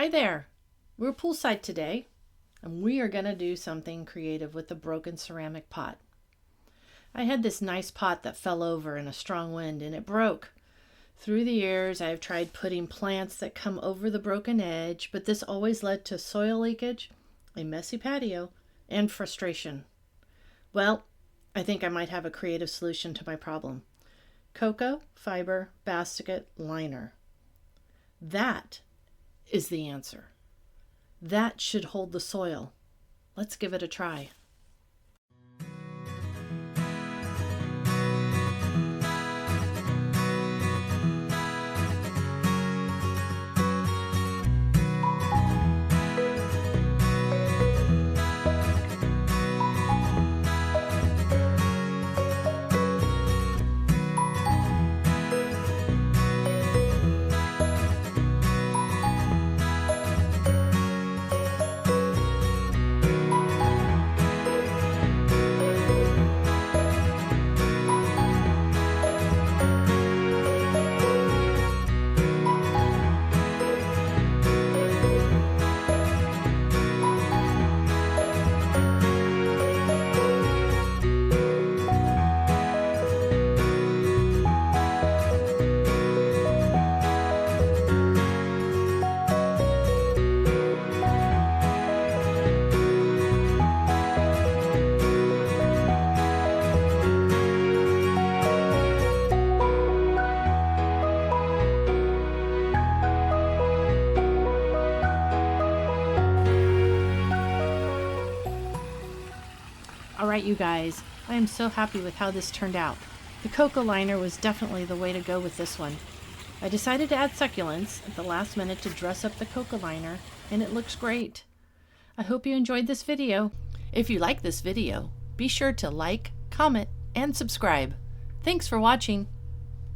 Hi there. We're poolside today, and we are going to do something creative with the broken ceramic pot. I had this nice pot that fell over in a strong wind and it broke. Through the years, I have tried putting plants that come over the broken edge, but this always led to soil leakage, a messy patio, and frustration. Well, I think I might have a creative solution to my problem. Cocoa fiber basket liner. That is the answer. That should hold the soil. Let's give it a try. All right, you guys, I am so happy with how this turned out. The cocoa liner was definitely the way to go with this one. I decided to add succulents at the last minute to dress up the cocoa liner, and it looks great. I hope you enjoyed this video. If you like this video, be sure to like, comment, and subscribe. Thanks for watching.